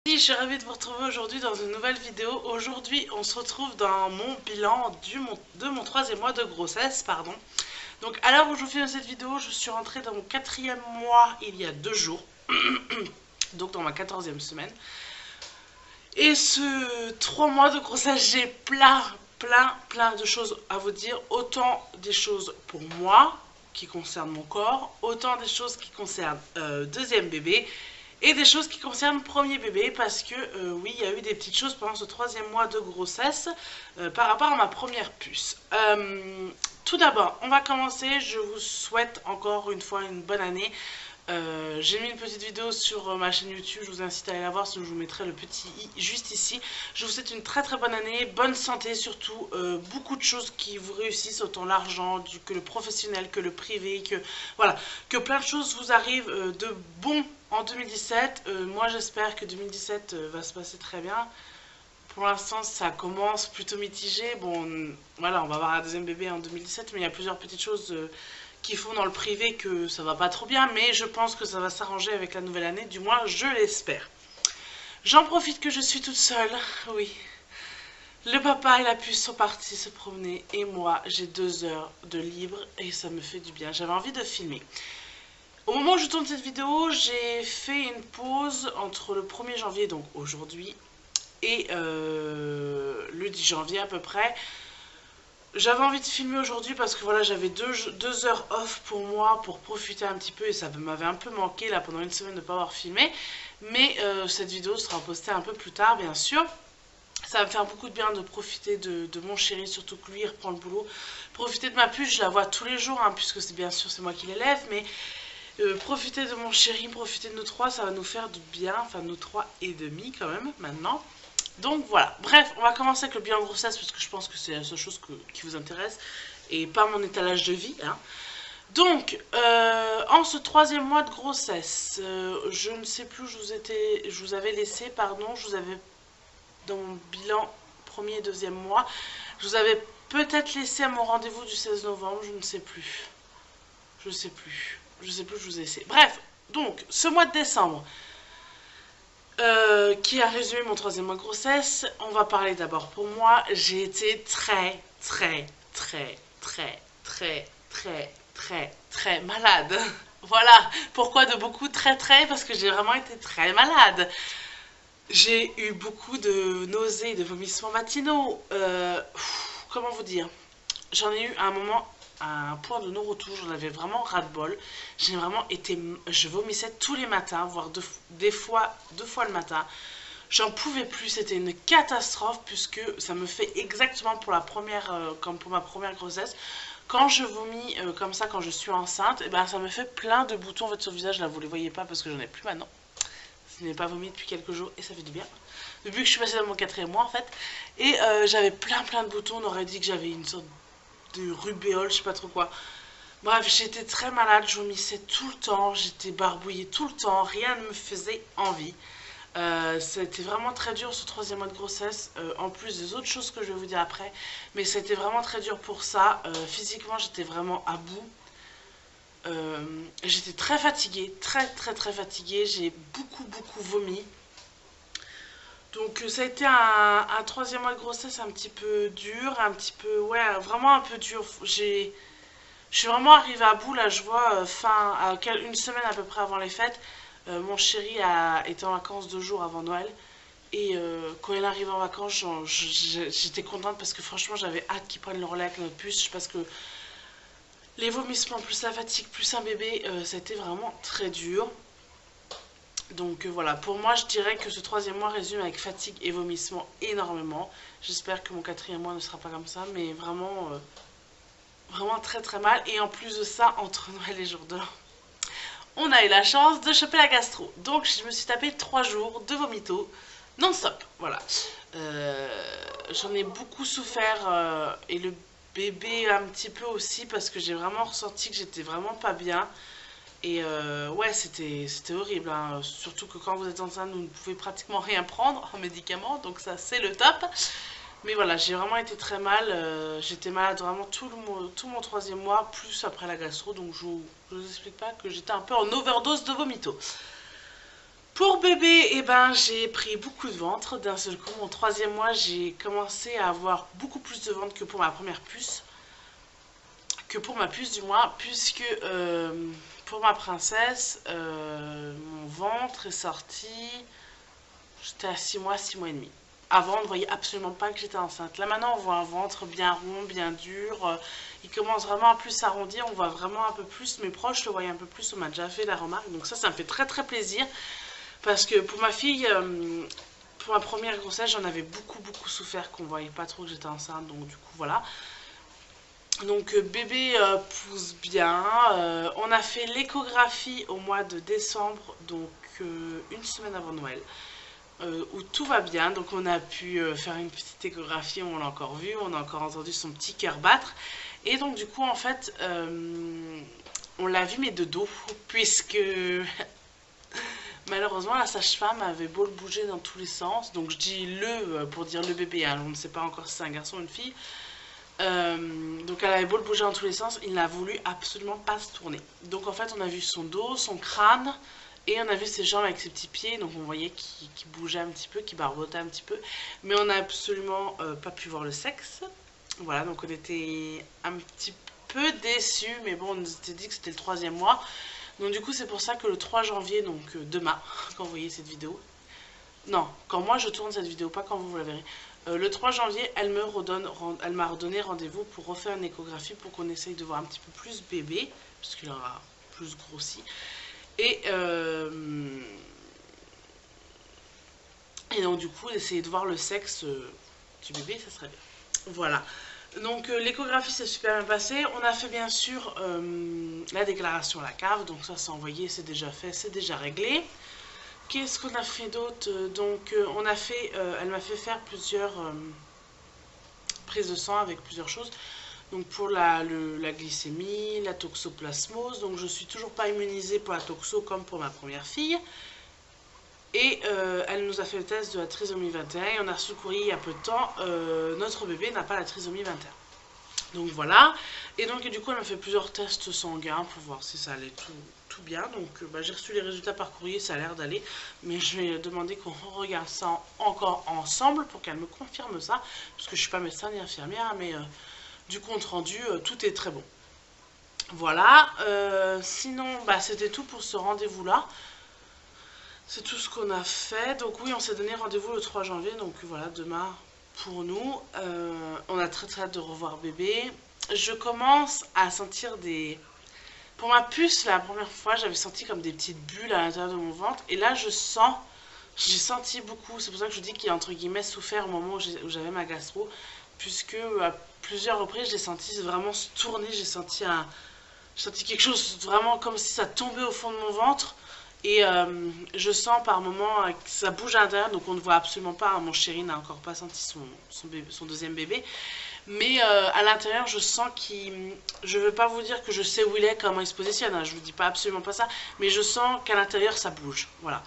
Je suis ravie de vous retrouver aujourd'hui dans une nouvelle vidéo. Aujourd'hui, on se retrouve dans mon bilan de mon troisième mois de grossesse, pardon. Donc, à l'heure où je vous filme cette vidéo, je suis rentrée dans mon quatrième mois il y a 2 jours, donc dans ma 14e semaine. Et ce 3 mois de grossesse, j'ai plein de choses à vous dire. Autant des choses pour moi, qui concernent mon corps, autant des choses qui concernent deuxième bébé, et des choses qui concernent premier bébé, parce que oui, il y a eu des petites choses pendant ce troisième mois de grossesse par rapport à ma première puce. Tout d'abord, on va commencer. Je vous souhaite encore une fois une bonne année. J'ai mis une petite vidéo sur ma chaîne YouTube, je vous incite à aller la voir, sinon je vous mettrai le petit i juste ici. Je vous souhaite une très bonne année, bonne santé surtout, beaucoup de choses qui vous réussissent, autant l'argent que le professionnel, que le privé, que voilà, que plein de choses vous arrivent de bon en 2017. Moi j'espère que 2017 va se passer très bien. Pour l'instant, ça commence plutôt mitigé. Bon, voilà, on va avoir un deuxième bébé en 2017, mais il y a plusieurs petites choses qui font dans le privé que ça va pas trop bien, mais je pense que ça va s'arranger avec la nouvelle année, du moins je l'espère. J'en profite que je suis toute seule, oui. Le papa et la puce sont partis se promener et moi j'ai 2 heures de libre et ça me fait du bien. J'avais envie de filmer. Au moment où je tourne cette vidéo, j'ai fait une pause entre le 1er janvier, donc aujourd'hui, et le 10 janvier à peu près. J'avais envie de filmer aujourd'hui parce que voilà, j'avais 2 heures off pour moi pour profiter un petit peu et ça m'avait un peu manqué là pendant une semaine de ne pas avoir filmé. Mais cette vidéo sera postée un peu plus tard bien sûr. Ça va me faire beaucoup de bien de profiter de mon chéri, surtout que lui il reprend le boulot. Profiter de ma puce, je la vois tous les jours hein, puisque c'est bien sûr c'est moi qui l'élève, mais profiter de mon chéri, profiter de nous trois, ça va nous faire du bien, enfin nous 3 et demi quand même maintenant. Donc voilà, bref, on va commencer avec le bilan grossesse parce que je pense que c'est la seule chose qui vous intéresse et pas mon étalage de vie. Hein. Donc, en ce troisième mois de grossesse, je ne sais plus, je vous avais laissé, pardon, je vous avais dans mon bilan premier et deuxième mois, je vous avais peut-être laissé à mon rendez-vous du 16 novembre, je ne sais plus. Je sais plus, je vous ai laissé. Bref, donc, ce mois de décembre, qui a résumé mon troisième mois de grossesse. On va parler d'abord pour moi. J'ai été très malade. Voilà pourquoi de beaucoup très parce que j'ai vraiment été très malade. J'ai eu beaucoup de nausées, de vomissements matinaux. Comment vous dire? J'en ai eu à un moment à un point de non-retour, j'en avais vraiment ras-le-bol. J'ai vraiment été. Je vomissais tous les matins, voire des fois 2 fois le matin. J'en pouvais plus, c'était une catastrophe puisque ça me fait exactement pour la première, comme pour ma première grossesse. Quand je vomis comme ça, quand je suis enceinte, et ben ça me fait plein de boutons en fait, sur le visage. Là, vous les voyez pas parce que j'en ai plus maintenant. Je n'ai pas vomi depuis quelques jours et ça fait du bien. Depuis que je suis passée dans mon quatrième mois en fait. Et j'avais plein de boutons. On aurait dit que j'avais une sorte de rubéole, je sais pas trop quoi. Bref, j'étais très malade, je vomissais tout le temps, j'étais barbouillée tout le temps, rien ne me faisait envie. C'était vraiment très dur ce troisième mois de grossesse, en plus des autres choses que je vais vous dire après. Mais c'était vraiment très dur pour ça. Physiquement, j'étais vraiment à bout. J'étais très fatiguée, très fatiguée. J'ai beaucoup vomi. Donc ça a été un troisième mois de grossesse un petit peu dur, un petit peu, ouais, vraiment un peu dur. Je suis vraiment arrivée à bout, là je vois, une semaine à peu près avant les fêtes, mon chéri été en vacances 2 jours avant Noël. Et quand il arrive en vacances, j'étais contente parce que franchement j'avais hâte qu'il prenne le relais avec notre puce, parce que les vomissements plus la fatigue plus un bébé, ça a été vraiment très dur. Donc voilà, pour moi je dirais que ce troisième mois résume avec fatigue et vomissement énormément. J'espère que mon quatrième mois ne sera pas comme ça, mais vraiment, vraiment très mal. Et en plus de ça, entre Noël et jour de l'an, on a eu la chance de choper la gastro. Donc je me suis tapé 3 jours de vomito non-stop. Voilà. J'en ai beaucoup souffert et le bébé un petit peu aussi parce que j'ai vraiment ressenti que j'étais vraiment pas bien. Et ouais, c'était horrible, hein. Surtout que quand vous êtes enceinte, vous ne pouvez pratiquement rien prendre en médicaments, donc ça c'est le top. Mais voilà, j'ai vraiment été très mal, j'étais malade vraiment tout mon troisième mois, plus après la gastro, donc je vous explique pas que j'étais un peu en overdose de vomito. Pour bébé, eh ben, j'ai pris beaucoup de ventre. D'un seul coup, mon 3e mois, j'ai commencé à avoir beaucoup plus de ventre que pour ma première puce. Que pour ma puce du moins, puisque pour ma princesse, mon ventre est sorti, j'étais à 6 mois, 6 mois et demi. Avant, on ne voyait absolument pas que j'étais enceinte. Là maintenant, on voit un ventre bien rond, bien dur. Il commence vraiment à plus s'arrondir. On voit vraiment un peu plus. Mes proches le voyaient un peu plus. On m'a déjà fait la remarque. Donc ça me fait très très plaisir. Parce que pour ma fille, pour ma première grossesse, j'en avais beaucoup souffert. Qu'on voyait pas trop que j'étais enceinte. Donc du coup, voilà. Donc bébé pousse bien. On a fait l'échographie au mois de décembre. Donc une semaine avant Noël. Où tout va bien, donc on a pu faire une petite échographie, on l'a encore vu, on a encore entendu son petit cœur battre, et donc du coup en fait on l'a vu mais de dos, puisque malheureusement la sage-femme avait beau le bouger dans tous les sens, donc je dis le pour dire le bébé, hein, on ne sait pas encore si c'est un garçon ou une fille, donc elle avait beau le bouger dans tous les sens, il n'a voulu absolument pas se tourner, donc en fait on a vu son dos, son crâne, et on a vu ses jambes avec ses petits pieds, donc on voyait qu'il bougeait un petit peu, qu'il barbotait un petit peu. Mais on n'a absolument pas pu voir le sexe. Voilà, donc on était un petit peu déçus, mais bon, on s'était dit que c'était le 3e mois. Donc du coup, c'est pour ça que le 3 janvier, donc demain, quand vous voyez cette vidéo, non, quand moi je tourne cette vidéo, pas quand vous la verrez, le 3 janvier, elle m'a redonné rendez-vous pour refaire une échographie pour qu'on essaye de voir un petit peu plus bébé, puisqu'il aura plus grossi. Et donc du coup, essayer de voir le sexe du bébé, ça serait bien. Voilà. Donc l'échographie s'est super bien passée. On a fait bien sûr la déclaration à la cave. Donc ça c'est envoyé, c'est déjà fait, c'est déjà réglé. Qu'est-ce qu'on a fait d'autre? Donc on a fait, elle m'a fait faire plusieurs prises de sang avec plusieurs choses. Donc pour la glycémie, la toxoplasmose, donc je suis toujours pas immunisée pour la toxo comme pour ma première fille. Et elle nous a fait le test de la trisomie 21 et on a reçu le courrier il y a peu de temps, notre bébé n'a pas la trisomie 21. Donc voilà, et donc du coup elle m'a fait plusieurs tests sanguins pour voir si ça allait tout bien. Donc j'ai reçu les résultats par courrier, ça a l'air d'aller, mais je vais demander qu'on regarde ça encore ensemble pour qu'elle me confirme ça, parce que je suis pas médecin ni infirmière, mais du compte rendu, tout est très bon. Voilà, sinon c'était tout pour ce rendez-vous-là. C'est tout ce qu'on a fait. Donc oui, on s'est donné rendez-vous le 3 janvier, donc voilà, demain pour nous. On a très hâte de revoir bébé. Je commence à sentir des... Pour ma puce, la première fois, j'avais senti comme des petites bulles à l'intérieur de mon ventre. Et là, j'ai senti beaucoup. C'est pour ça que je dis qu'il a entre guillemets souffert au moment où j'avais ma gastro, puisque à plusieurs reprises, je l'ai senti vraiment se tourner. J'ai senti quelque chose vraiment comme si ça tombait au fond de mon ventre. Et je sens par moments que ça bouge à l'intérieur, donc on ne voit absolument pas, hein. Mon chéri n'a encore pas senti son deuxième bébé. Mais à l'intérieur, je sens qu'il... Je ne veux pas vous dire que je sais où il est, comment il se positionne, hein. Je ne vous dis pas absolument pas ça. Mais je sens qu'à l'intérieur, ça bouge. Voilà.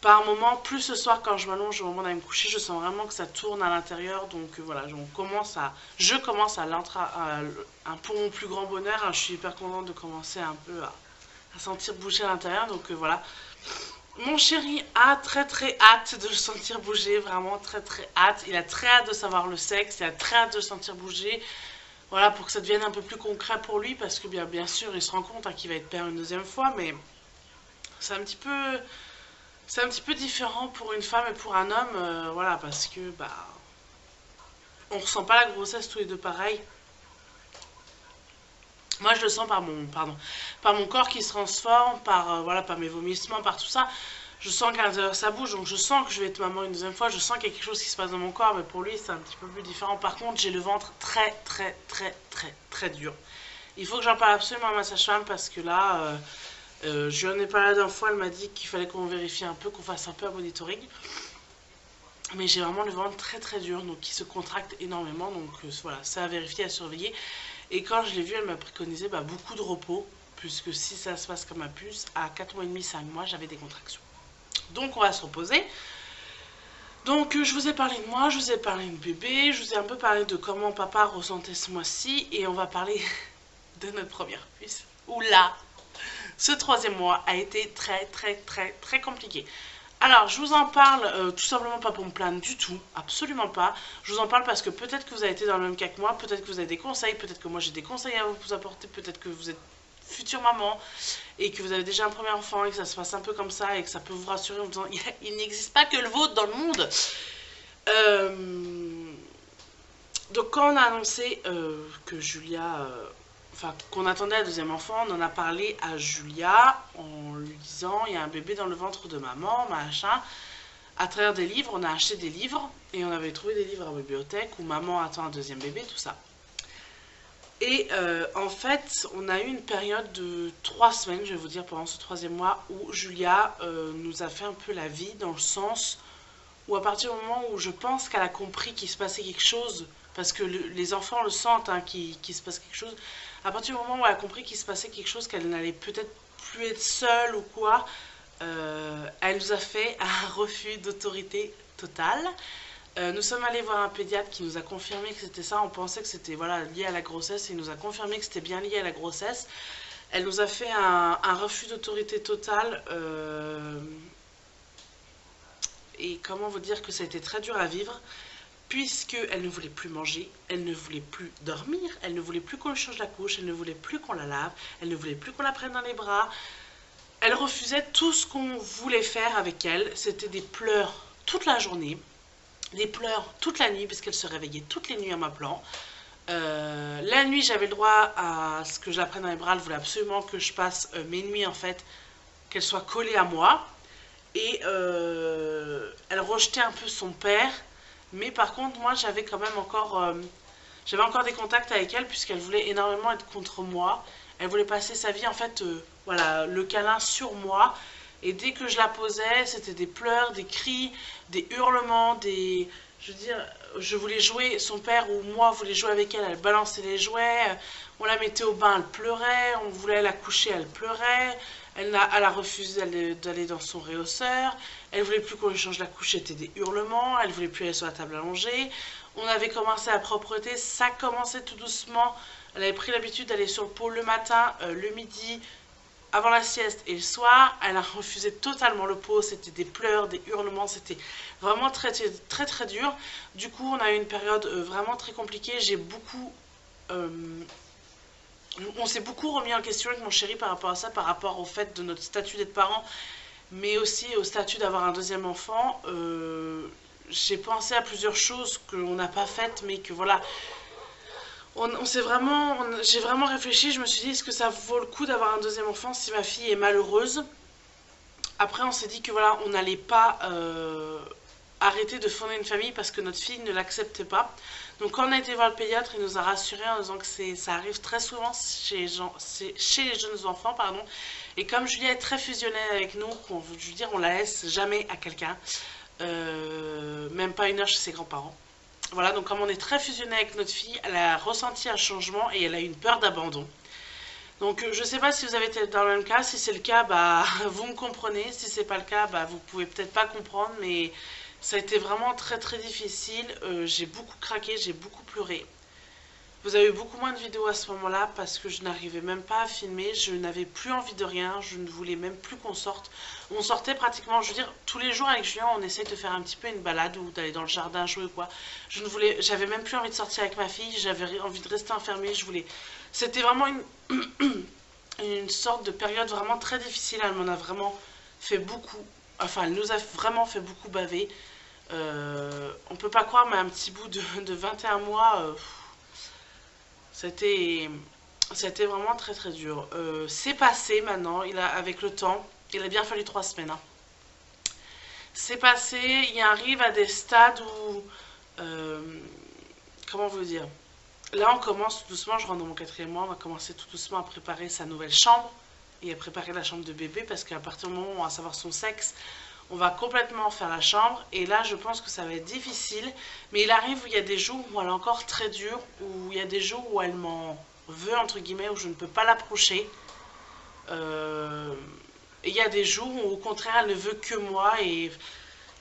Par moment, plus ce soir quand je m'allonge au moment d'aller me coucher, je sens vraiment que ça tourne à l'intérieur. Donc voilà, je commence à pour mon plus grand bonheur, hein, je suis hyper contente de commencer un peu à sentir bouger à l'intérieur. Donc voilà, mon chéri a très hâte de le sentir bouger, vraiment très hâte. Il a très hâte de savoir le sexe, il a très hâte de le sentir bouger. Voilà, pour que ça devienne un peu plus concret pour lui, parce que bien sûr il se rend compte, hein, qu'il va être père une deuxième fois, mais c'est un petit peu différent pour une femme et pour un homme, voilà, parce que on ressent pas la grossesse tous les deux pareil. Moi, je le sens par mon corps qui se transforme, voilà, par mes vomissements, par tout ça. Je sens qu'à l'intérieur ça bouge, donc je sens que je vais être maman une deuxième fois. Je sens qu'il y a quelque chose qui se passe dans mon corps, mais pour lui, c'est un petit peu plus différent. Par contre, j'ai le ventre très dur. Il faut que j'en parle absolument à ma sage-femme parce que là, je n'en ai parlé la dernière fois. Elle m'a dit qu'il fallait qu'on vérifie un peu, qu'on fasse un peu un monitoring. Mais j'ai vraiment le ventre très dur, donc qui se contracte énormément. Donc voilà, c'est à vérifier, à surveiller. Et quand je l'ai vue, elle m'a préconisé beaucoup de repos, puisque si ça se passe comme ma puce, à 4 mois et demi, 5 mois, j'avais des contractions. Donc on va se reposer. Donc je vous ai parlé de moi, je vous ai parlé de bébé, je vous ai un peu parlé de comment papa ressentait ce mois-ci, et on va parler de notre première puce. Oula, ce troisième mois a été très compliqué. Alors, je vous en parle tout simplement pas pour me plaindre du tout, absolument pas. Je vous en parle parce que peut-être que vous avez été dans le même cas que moi, peut-être que vous avez des conseils, peut-être que moi j'ai des conseils à vous apporter, peut-être que vous êtes future maman et que vous avez déjà un premier enfant et que ça se passe un peu comme ça et que ça peut vous rassurer en vous disant il n'existe pas que le vôtre dans le monde. Donc quand on a annoncé que Julia... Enfin, qu'on attendait un deuxième enfant, on en a parlé à Julia en lui disant il y a un bébé dans le ventre de maman, machin. À travers des livres, on a acheté des livres et on avait trouvé des livres à la bibliothèque où maman attend un deuxième bébé, tout ça. Et en fait, on a eu une période de 3 semaines, je vais vous dire, pendant ce troisième mois où Julia nous a fait un peu la vie dans le sens où à partir du moment où je pense qu'elle a compris qu'il se passait quelque chose, parce que les enfants le sentent, hein, qu'il se passe quelque chose, à partir du moment où elle a compris qu'il se passait quelque chose, qu'elle n'allait peut-être plus être seule ou quoi, elle nous a fait un refus d'autorité totale. Nous sommes allés voir un pédiatre qui nous a confirmé que c'était ça. On pensait que c'était voilà, lié à la grossesse et il nous a confirmé que c'était bien lié à la grossesse. Elle nous a fait un refus d'autorité totale. Et comment vous dire que ça a été très dur à vivre, puisqu'elle ne voulait plus manger, elle ne voulait plus dormir, elle ne voulait plus qu'on lui change la couche, elle ne voulait plus qu'on la lave, elle ne voulait plus qu'on la prenne dans les bras. Elle refusait tout ce qu'on voulait faire avec elle. C'était des pleurs toute la journée, des pleurs toute la nuit, puisqu'elle se réveillait toutes les nuits en m'appelant. La nuit, j'avais le droit à ce que je la prenne dans les bras. Elle voulait absolument que je passe mes nuits, en fait, qu'elle soit collée à moi. Et elle rejetait un peu son père. Mais par contre, moi, j'avais quand même encore... j'avais encore des contacts avec elle, puisqu'elle voulait énormément être contre moi. Elle voulait passer sa vie, en fait, voilà, le câlin sur moi. Et dès que je la posais, c'était des pleurs, des cris, des hurlements, des... Je veux dire, je voulais jouer, son père ou moi voulait jouer avec elle, elle balançait les jouets. On la mettait au bain, elle pleurait. On voulait la coucher, elle pleurait. Elle a refusé d'aller dans son réhausseur. Elle voulait plus qu'on lui change la couche, c'était des hurlements. Elle voulait plus aller sur la table allongée. On avait commencé la propreté, ça commençait tout doucement. Elle avait pris l'habitude d'aller sur le pot le matin, le midi, avant la sieste et le soir. Elle a refusé totalement le pot, c'était des pleurs, des hurlements, c'était vraiment très dur. Du coup, on a eu une période vraiment très compliquée. On s'est beaucoup remis en question avec mon chéri par rapport à ça, par rapport au fait de notre statut d'être parents, mais aussi au statut d'avoir un deuxième enfant. J'ai pensé à plusieurs choses qu'on n'a pas faites, mais que voilà, j'ai vraiment réfléchi. Je me suis dit, est-ce que ça vaut le coup d'avoir un deuxième enfant si ma fille est malheureuse? Après, on s'est dit que voilà, on n'allait pas arrêter de fonder une famille parce que notre fille ne l'acceptait pas. Donc quand on a été voir le pédiatre, il nous a rassurés en disant que ça arrive très souvent chez les jeunes enfants, pardon. Et comme Julia est très fusionnelle avec nous, je veux dire, on la laisse jamais à quelqu'un, même pas une heure chez ses grands-parents. Voilà, donc comme on est très fusionné avec notre fille, elle a ressenti un changement et elle a eu une peur d'abandon. Donc je ne sais pas si vous avez été dans le même cas. Si c'est le cas, bah vous me comprenez. Si c'est pas le cas, bah vous pouvez peut-être pas comprendre, mais ça a été vraiment très difficile. J'ai beaucoup craqué, j'ai beaucoup pleuré. Vous avez eu beaucoup moins de vidéos à ce moment-là parce que je n'arrivais même pas à filmer. Je n'avais plus envie de rien. Je ne voulais même plus qu'on sorte. On sortait pratiquement, je veux dire, tous les jours avec Julien, on essaye de faire un petit peu une balade ou d'aller dans le jardin jouer ou quoi. J'avais même plus envie de sortir avec ma fille. J'avais envie de rester enfermée. C'était vraiment une sorte de période vraiment très difficile. Elle m'en a vraiment fait beaucoup. Enfin, elle nous a vraiment fait beaucoup baver. On peut pas croire, mais un petit bout de 21 mois... C'était vraiment très dur. C'est passé maintenant, avec le temps, il a bien fallu 3 semaines. Hein. C'est passé, il arrive à des stades où... comment vous dire? Là on commence tout doucement, je rentre dans mon 4e mois, on va commencer tout doucement à préparer sa nouvelle chambre et à préparer la chambre de bébé parce qu'à partir du moment où on va savoir son sexe, on va complètement faire la chambre et là je pense que ça va être difficile, mais il arrive où il y a des jours où elle est encore très dure, où il y a des jours où elle m'en veut entre guillemets, où je ne peux pas l'approcher, et il y a des jours où au contraire elle ne veut que moi et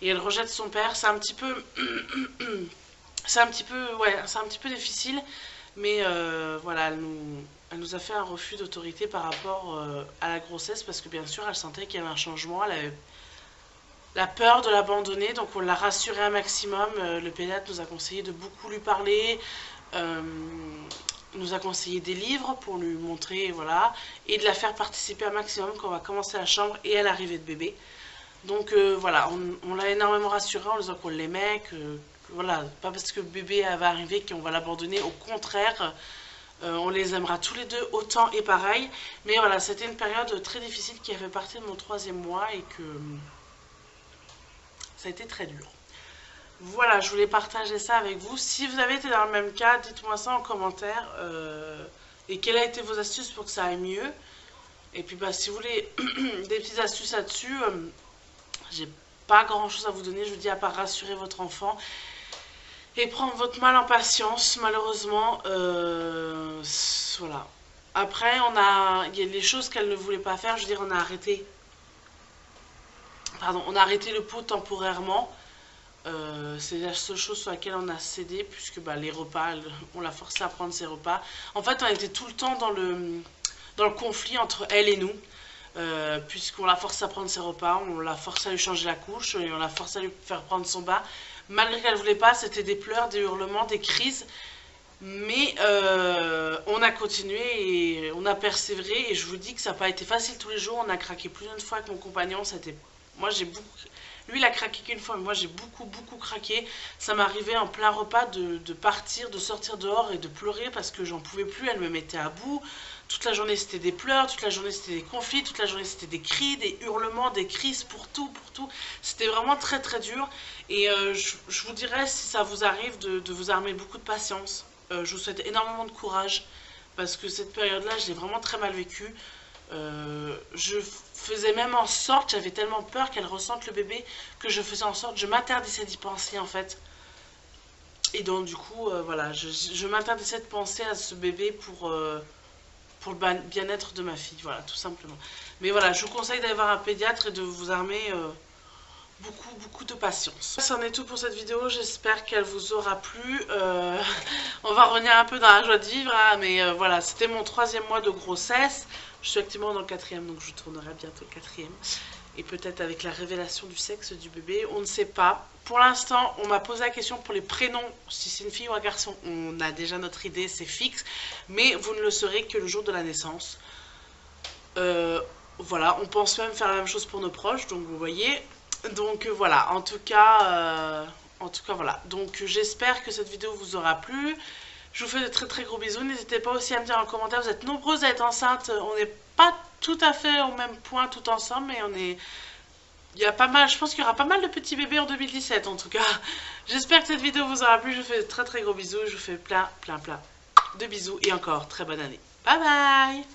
elle rejette son père. C'est un petit peu c'est un petit peu difficile, mais voilà, elle nous a fait un refus d'autorité par rapport à la grossesse parce que bien sûr elle sentait qu'il y avait un changement, elle avait la peur de l'abandonner, donc on l'a rassurée un maximum. Le pédiatre nous a conseillé de beaucoup lui parler, nous a conseillé des livres pour lui montrer, voilà, et de la faire participer un maximum quand on va commencer la chambre et à l'arrivée de bébé. Donc voilà, on l'a énormément rassurée en disant qu'on l'aimait, que voilà, pas parce que bébé va arriver qu'on va l'abandonner, au contraire, on les aimera tous les deux autant et pareil. Mais voilà, c'était une période très difficile qui a fait partie de mon 3e mois et que ça a été très dur. Voilà, je voulais partager ça avec vous. Si vous avez été dans le même cas, dites-moi ça en commentaire. Et quelles ont été vos astuces pour que ça aille mieux. Et puis bah, si vous voulez des petites astuces là-dessus, j'ai pas grand chose à vous donner. Je vous dis à part rassurer votre enfant et prendre votre mal en patience. Malheureusement, voilà. Après, il y a des choses qu'elle ne voulait pas faire. Je veux dire, on a arrêté le pot temporairement. C'est la seule chose sur laquelle on a cédé, puisque bah, les repas, on l'a forcé à prendre ses repas. En fait, on était tout le temps dans le conflit entre elle et nous, puisqu'on l'a forcé à prendre ses repas, on l'a forcé à lui changer la couche, et on l'a forcé à lui faire prendre son bain. Malgré qu'elle ne voulait pas, c'était des pleurs, des hurlements, des crises. Mais on a continué et on a persévéré, et je vous dis que ça n'a pas été facile tous les jours. On a craqué plus d'une fois avec mon compagnon. Moi j'ai beaucoup... Lui il a craqué qu'une fois, mais moi j'ai beaucoup craqué. Ça m'arrivait en plein repas de partir, de sortir dehors et de pleurer parce que j'en pouvais plus. Elle me mettait à bout. Toute la journée c'était des pleurs, toute la journée c'était des conflits, toute la journée c'était des cris, des hurlements, des crises pour tout. C'était vraiment très dur. Et je vous dirais, si ça vous arrive, de vous armer beaucoup de patience. Je vous souhaite énormément de courage parce que cette période-là, je l'ai vraiment très mal vécue. Je faisais même en sorte, j'avais tellement peur qu'elle ressente le bébé que je faisais en sorte, je m'interdisais d'y penser en fait. Et donc du coup, voilà, je m'interdisais de penser à ce bébé pour le bien-être de ma fille, voilà, tout simplement. Mais voilà, je vous conseille d'aller voir un pédiatre et de vous armer beaucoup de patience. C'en est tout pour cette vidéo, j'espère qu'elle vous aura plu. On va revenir un peu dans la joie de vivre, hein, mais voilà, c'était mon 3e mois de grossesse. Je suis actuellement dans le 4e, donc je tournerai bientôt le 4e. Et peut-être avec la révélation du sexe du bébé, on ne sait pas. Pour l'instant, on m'a posé la question pour les prénoms, si c'est une fille ou un garçon. On a déjà notre idée, c'est fixe, mais vous ne le saurez que le jour de la naissance. Voilà, on pense même faire la même chose pour nos proches, donc vous voyez. Donc voilà, en tout cas voilà. Donc j'espère que cette vidéo vous aura plu. Je vous fais de très gros bisous. N'hésitez pas aussi à me dire en commentaire, vous êtes nombreuses à être enceintes. On n'est pas tout à fait au même point tout ensemble, mais il y a pas mal, je pense qu'il y aura pas mal de petits bébés en 2017 en tout cas. J'espère que cette vidéo vous aura plu. Je vous fais de très gros bisous. Je vous fais plein de bisous et encore très bonne année. Bye bye.